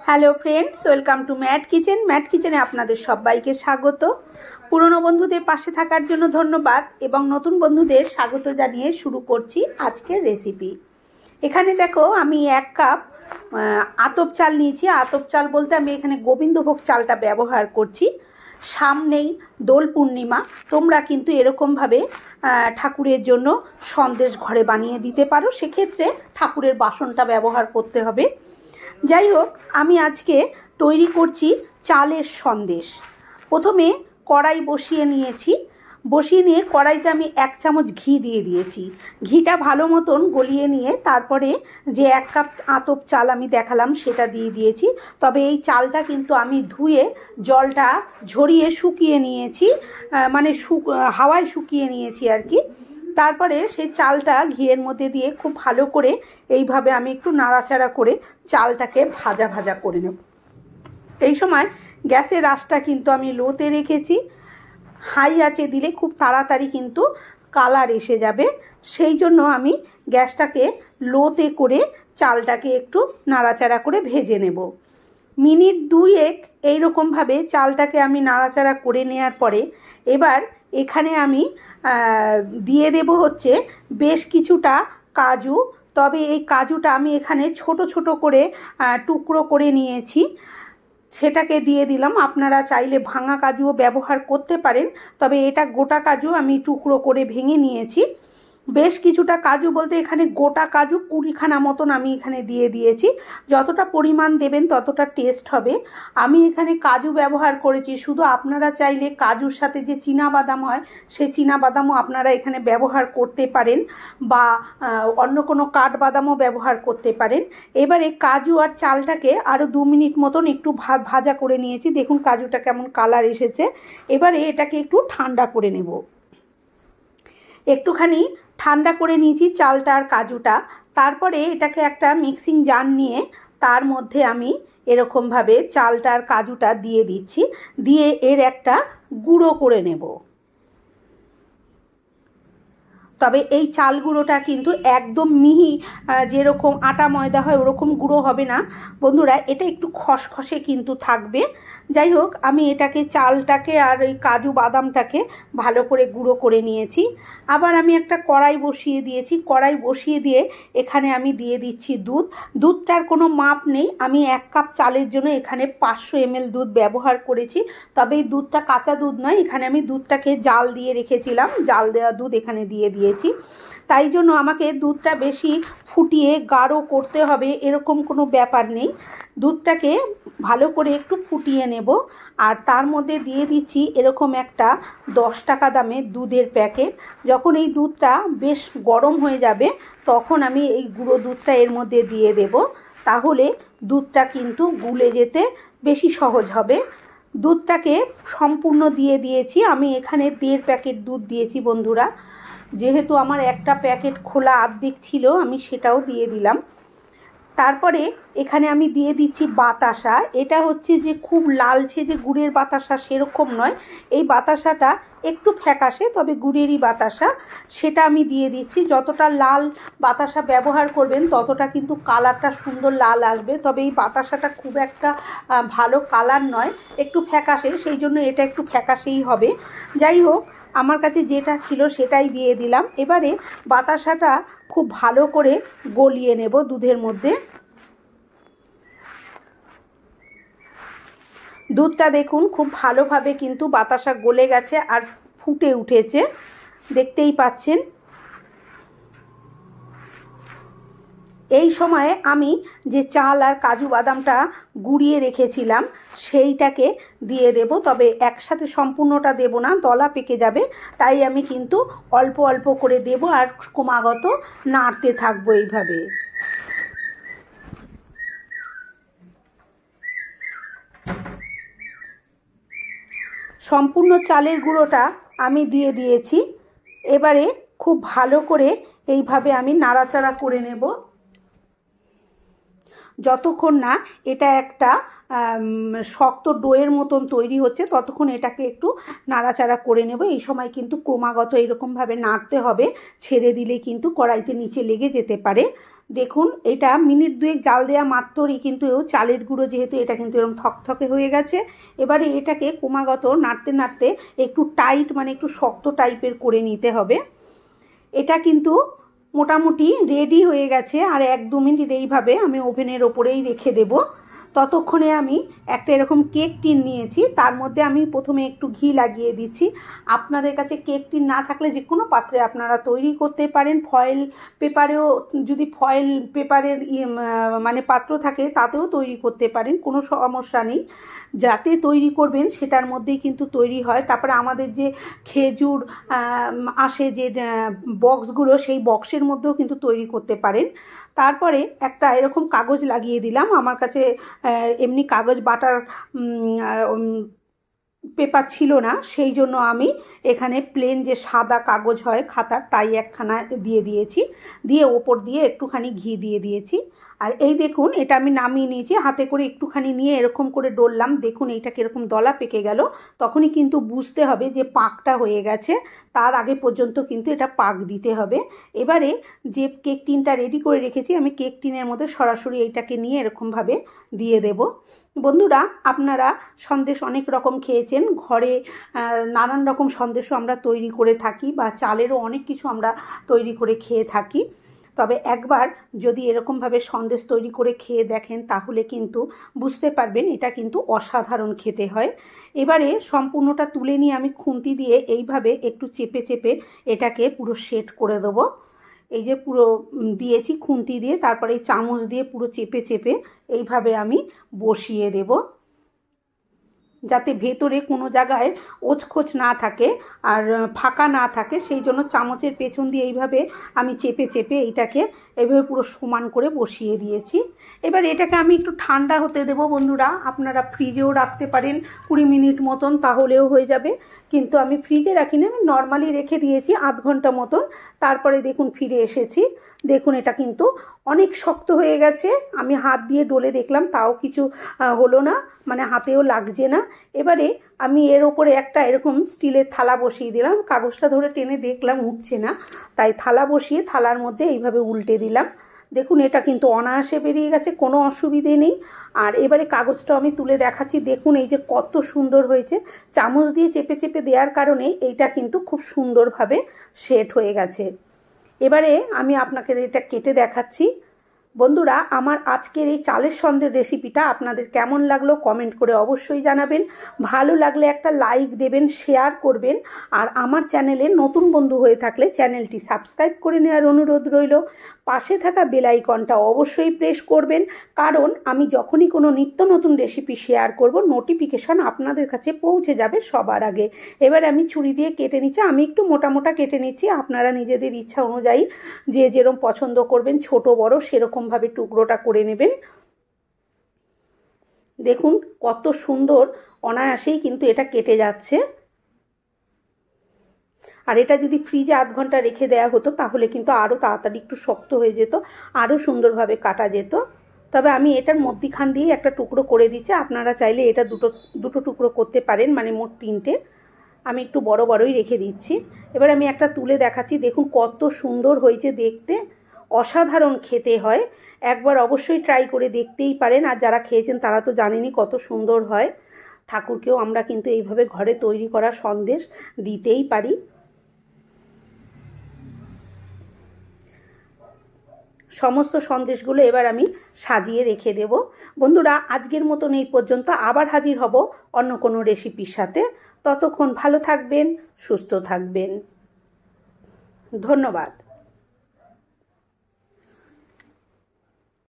Hello friends, welcome to Matt kitchen. Matt কিচেনে আপনাদের সবাইকে স্বাগত। পুরনো বন্ধুদের পাশে থাকার জন্য ধন্যবাদ এবং নতুন বন্ধুদের স্বাগত জানিয়ে শুরু করছি আজকের রেসিপি। এখানে দেখো, আমি 1 কাপ আতপ চাল নিয়েছি। আতপ চাল বলতে আমি এখানে গোবিন্দভোগ চালটা ব্যবহার করছি। সামনেই দোল পূর্ণিমা, তোমরা কিন্তু এরকমভাবে ঠাকুরের জন্য সন্দেশ ঘরে বানিয়ে দিতে পারো। সেক্ষেত্রে ঠাকুরের বাসনটা ব্যবহার করতে হবে। যাই হোক, আমি আজকে তৈরি করছি চালের সন্দেশ। প্রথমে কড়াই বসিয়ে নিয়েছি। বসিয়ে নিয়ে কড়াইতে আমি 1 চামচ ঘি দিয়ে দিয়েছি। ঘিটা ভালো মতন গলিয়ে নিয়ে তারপরে যে 1 কাপ আতপ চাল আমি দেখালাম সেটা দিয়ে দিয়েছি। তবে এই চালটা কিন্তু আমি ধুয়ে জলটা ঝরিয়ে শুকিয়ে নিয়েছি, মানে হাওয়ায় শুকিয়ে নিয়েছি আর কি। তারপরে সেই চালটা ঘিয়ের মধ্যে দিয়ে খুব ভালো করে এইভাবে আমি একটু নাড়াচাড়া করে চালটাকে ভাজা ভাজা করে নেব। এই সময় গ্যাসের আঁচটা কিন্তু আমি লোতে রেখেছি। হাই আঁচে দিলে খুব তাড়াতাড়ি কিন্তু কালার এসে যাবে, সেই জন্য আমি গ্যাসটাকে লোতে করে চালটাকে একটু নাড়াচাড়া করে ভেজে নেব। মিনিট 2 এইরকমভাবে চালটাকে আমি নাড়াচাড়া করে নেওয়ার পরে এবার এখানে আমি দিয়ে দেব হচ্ছে বেশ কিছুটা কাজু। তবে এই কাজুটা আমি এখানে ছোট ছোট করে টুকরো করে নিয়েছি, সেটাকে দিয়ে দিলাম। আপনারা চাইলে ভাঙা কাজুও ব্যবহার করতে পারেন, তবে এটা গোটা কাজু আমি টুকরো করে ভেঙে নিয়েছি। বেশ কিছুটা কাজু বলতে এখানে গোটা কাজু 20খানা মতন আমি এখানে দিয়ে দিয়েছি। যতটা পরিমাণ দেবেন ততটা টেস্ট হবে। আমি এখানে কাজু ব্যবহার করেছি, শুধু আপনারা চাইলে কাজুর সাথে যে চীনাবাদাম হয় সেই চীনাবাদামও আপনারা এখানে ব্যবহার করতে পারেন, বা অন্য কোনো কাঠবাদামও ব্যবহার করতে পারেন। এবারে কাজু আর চালটাকে আরও 2 মিনিট মতন একটু ভাজা করে নিয়েছি। দেখুন কাজুটা কেমন কালার এসেছে। এবারে এটাকে একটু ঠান্ডা করে নেব। একটুখানি ঠান্ডা করে নিয়েছি চালটা আর কাজুটা। তারপরে এটাকে একটা মিক্সিং জার নিয়ে তার মধ্যে আমি এরকমভাবে চালটা আর কাজুটা দিয়ে দিচ্ছি, দিয়ে এর একটা গুঁড়ো করে নেব। তবে এই চাল গুঁড়োটা কিন্তু একদম মিহি, যেরকম আটা ময়দা হয় ওরকম গুঁড়ো হবে না বন্ধুরা, এটা একটু খসখসে কিন্তু থাকবে। যাই হোক, আমি এটাকে চালটাকে আর ওই কাজু বাদামটাকে ভালো করে গুঁড়ো করে নিয়েছি। আবার আমি একটা কড়াই বসিয়ে দিয়েছি। কড়াই বসিয়ে দিয়ে এখানে আমি দিয়ে দিচ্ছি দুধ। দুধটার কোনো মাপ নেই, আমি 1 কাপ চালের জন্য এখানে 500 ml দুধ ব্যবহার করেছি। তবে এই দুধটা কাঁচা দুধ নয়, এখানে আমি দুধটাকে জাল দিয়ে রেখেছিলাম, জাল দেওয়া দুধ এখানে দিয়ে দিয়েছি। তাই জন্য আমাকে দুধটা বেশি ফুটিয়ে গাঢ় করতে হবে এরকম কোনো ব্যাপার নেই। দুধটাকে ভালো করে একটু ফুটিয়ে নেব। আর তার মধ্যে দিয়ে দিচ্ছি এরকম একটা 10 টাকা দামের দুধের প্যাকেট। যখন এই দুধটা বেশ গরম হয়ে যাবে তখন আমি এই গুঁড়ো দুধটা এর মধ্যে দিয়ে দেব, তাহলে দুধটা কিন্তু গুলে যেতে বেশি সহজ হবে। দুধটাকে সম্পূর্ণ দিয়ে দিয়েছি। আমি এখানে 1.5 প্যাকেট দুধ দিয়েছি বন্ধুরা। যেহেতু আমার একটা প্যাকেট খোলা অর্ধেক ছিল, আমি সেটাও দিয়ে দিলাম। তারপরে এখানে আমি দিয়ে দিচ্ছি বাতাসা। এটা হচ্ছে যে খুব লালচে যে গুড়ের বাতাসা সেরকম নয়, এই বাতাসাটা একটু ফ্যাকাশে, তবে গুড়েরই বাতাসা, সেটা আমি দিয়ে দিচ্ছি। যতটা লাল বাতাসা ব্যবহার করবেন ততটা কিন্তু কালারটা সুন্দর লাল আসবে। তবে এই বাতাসাটা খুব একটা ভালো কালার নয়, একটু ফ্যাকাশে, সেই জন্য এটা একটু ফ্যাকাশেই হবে। যাই হোক, আমার কাছে যেটা ছিল সেটাই দিয়ে দিলাম। এবারে বাতাসাটা খুব ভালো করে গলিয়ে নেব দুধের মধ্যে। দুধটা দেখুন খুব ভালোভাবে কিন্তু বাতাসা গলে গেছে আর ফুটে উঠেছে, দেখতেই পাচ্ছেন। এই সময়ে আমি যে চাল আর কাজু বাদামটা গুঁড়িয়ে রেখেছিলাম সেইটাকে দিয়ে দেব। তবে একসাথে সম্পূর্ণটা দেব না, দলা পেকে যাবে, তাই আমি কিন্তু অল্প অল্প করে দেব আর ক্রমাগত নাড়তে থাকবো এইভাবে। সম্পূর্ণ চালের গুঁড়োটা আমি দিয়ে দিয়েছি। এবারে খুব ভালো করে এইভাবে আমি নাড়াচাড়া করে নেব যতক্ষণ না এটা একটা শক্ত ডোয়ের মতন তৈরি হচ্ছে, ততক্ষণ এটাকে একটু নাড়াচাড়া করে নেব। এই সময় কিন্তু ক্রমাগত এরকমভাবে নাড়তে হবে, ছেড়ে দিলে কিন্তু কড়াইতে নিচে লেগে যেতে পারে। দেখুন এটা মিনিট 2 জাল দেওয়া মাত্রই কিন্তু চালের গুঁড়ো যেহেতু এটা কিন্তু এরকম থকথকে হয়ে গেছে। এবারে এটাকে ক্রমাগত নাড়তে নাড়তে একটু টাইট মানে একটু শক্ত টাইপের করে নিতে হবে। এটা কিন্তু মোটামুটি রেডি হয়ে গেছে। আর 1-2 মিনিট এইভাবে আমি ওভেনের ওপরেই রেখে দেব। ততক্ষণে আমি একটা এরকম কেক টিন নিয়েছি, তার মধ্যে আমি প্রথমে একটু ঘি লাগিয়ে দিচ্ছি। আপনাদের কাছে কেক টিন না থাকলে যে কোনো পাত্রে আপনারা তৈরি করতে পারেন। ফয়েল পেপারেও, যদি ফয়েল পেপারের মানে পাত্র থাকে তাতেও তৈরি করতে পারেন, কোনো সমস্যা নেই। যাতে তৈরি করবেন সেটার মধ্যেই কিন্তু তৈরি হয়। তারপরে আমাদের যে খেজুর আসে যে বক্সগুলো, সেই বক্সের মধ্যেও কিন্তু তৈরি করতে পারেন। তারপরে একটা এরকম কাগজ লাগিয়ে দিলাম। আমার কাছে এমনি কাগজ বাটার পেপার ছিল না, সেই জন্য আমি এখানে প্লেন যে সাদা কাগজ হয় খাতার, তাই একখানা দিয়ে দিয়েছি। দিয়ে ওপর দিয়ে একটুখানি ঘি দিয়ে দিয়েছি। আর এই দেখুন এটা আমি নামিয়ে নিয়েছি, হাতে করে একটুখানি নিয়ে এরকম করে ডললাম। দেখুন এইটা কীরকম দলা পেকে গেল, তখনই কিন্তু বুঝতে হবে যে পাকটা হয়ে গেছে। তার আগে পর্যন্ত কিন্তু এটা পাক দিতে হবে। এবারে যে কেক টিনটা রেডি করে রেখেছি, আমি কেক টিনের মধ্যে সরাসরি এইটাকে নিয়ে এরকমভাবে দিয়ে দেব। বন্ধুরা, আপনারা সন্দেশ অনেক রকম খেয়েছেন, ঘরে নানান রকম সন্দেশও আমরা তৈরি করে থাকি, বা চালেরও অনেক কিছু আমরা তৈরি করে খেয়ে থাকি। তবে একবার যদি এরকমভাবে সন্দেশ তৈরি করে খেয়ে দেখেন তাহলে কিন্তু বুঝতে পারবেন এটা কিন্তু অসাধারণ খেতে হয়। এবারে সম্পূর্ণটা তুলে নিয়ে আমি খুন্তি দিয়ে এইভাবে একটু চেপে চেপে এটাকে পুরো সেট করে দেবো। এই যে পুরো দিয়েছি খুন্তি দিয়ে, তারপরে এই চামচ দিয়ে পুরো চেপে চেপে এইভাবে আমি বসিয়ে দেব, যাতে ভেতরে কোনো জায়গায় ওছখোচ না থাকে আর ফাঁকা না থাকে। সেই জন্য চামচের পেছন দিয়ে এইভাবে আমি চেপে চেপে এইটাকে এইভাবে পুরো সমান করে বসিয়ে দিয়েছি। এবার এটাকে আমি একটু ঠান্ডা হতে দেব। বন্ধুরা, আপনারা ফ্রিজেও রাখতে পারেন 20 মিনিট মতন, তাহলেও হয়ে যাবে। কিন্তু আমি ফ্রিজে রাখিনি, আমি নর্মালি রেখে দিয়েছি আধ ঘন্টা মতন। তারপরে দেখুন ফিরে এসেছি। দেখুন এটা কিন্তু অনেক শক্ত হয়ে গেছে। আমি হাত দিয়ে ডলে দেখলাম, তাও কিছু হলো না, মানে হাতেও লাগছে না। এবারে আমি এর ওপরে একটা এরকম স্টিলের থালা বসিয়ে দিলাম। কাগজটা ধরে টেনে দেখলাম উঠছে না, তাই থালা বসিয়ে থালার মধ্যে এইভাবে উল্টে দিলাম। দেখুন এটা কিন্তু অনায়াসে বেরিয়ে গেছে, কোনো অসুবিধে নেই। আর এবারে কাগজটাও আমি তুলে দেখাচ্ছি। দেখুন এই যে কত সুন্দর হয়েছে, চামচ দিয়ে চেপে চেপে দেওয়ার কারণে এইটা কিন্তু খুব সুন্দরভাবে সেট হয়ে গেছে। এবারে আমি আপনাকে এটা কেটে দেখাচ্ছি। বন্ধুরা, আমার আজকের এই চালের সন্দেশ রেসিপিটা আপনাদের কেমন লাগলো কমেন্ট করে অবশ্যই জানাবেন। ভালো লাগলে একটা লাইক দেবেন, শেয়ার করবেন। আর আমার চ্যানেলে নতুন বন্ধু হয়ে থাকলে চ্যানেলটি সাবস্ক্রাইব করে নেওয়ার অনুরোধ রইল। পাশে থাকা বেল আইকনটা অবশ্যই প্রেস করবেন, কারণ আমি যখনই কোনো নিত্য নতুন রেসিপি শেয়ার করব নোটিফিকেশন আপনাদের কাছে পৌঁছে যাবে সবার আগে। এবার আমি ছুরি দিয়ে কেটে নিচ্ছি, আমি একটু মোটা মোটা কেটে নিচ্ছি। আপনারা নিজেদের ইচ্ছা অনুযায়ী যে যেরকম পছন্দ করবেন, ছোট বড় সেরকমভাবে টুকরোটা করে নেবেন। দেখুন কত সুন্দর অনায়াসেই কিন্তু এটা কেটে যাচ্ছে। আর এটা যদি ফ্রিজে আধ ঘন্টা রেখে দেওয়া হতো তাহলে কিন্তু আরও তাড়াতাড়ি একটু শক্ত হয়ে যেত, আরও সুন্দরভাবে কাটা যেত। তবে আমি এটার মধ্যিখান দিয়ে একটা টুকরো করে দিচ্ছি। আপনারা চাইলে এটা দুটো টুকরো করতে পারেন, মানে মোট 3টে। আমি একটু বড় বড়ই রেখে দিচ্ছি। এবার আমি একটা তুলে দেখাচ্ছি। দেখুন কত সুন্দর হয়েছে দেখতে, অসাধারণ খেতে হয়। একবার অবশ্যই ট্রাই করে দেখতেই পারেন। আর যারা খেয়েছেন তারা তো জানেনই কত সুন্দর হয়। ঠাকুরকেও আমরা কিন্তু এইভাবে ঘরে তৈরি করা সন্দেশ দিতেই পারি। সমস্ত সন্দেশগুলো এবার আমি সাজিয়ে রেখে দেব। বন্ধুরা, আজকের মতন এই পর্যন্ত। আবার হাজির হব অন্য কোনো রেসিপির সাথে। ততক্ষণ ভালো থাকবেন, সুস্থ থাকবেন। ধন্যবাদ।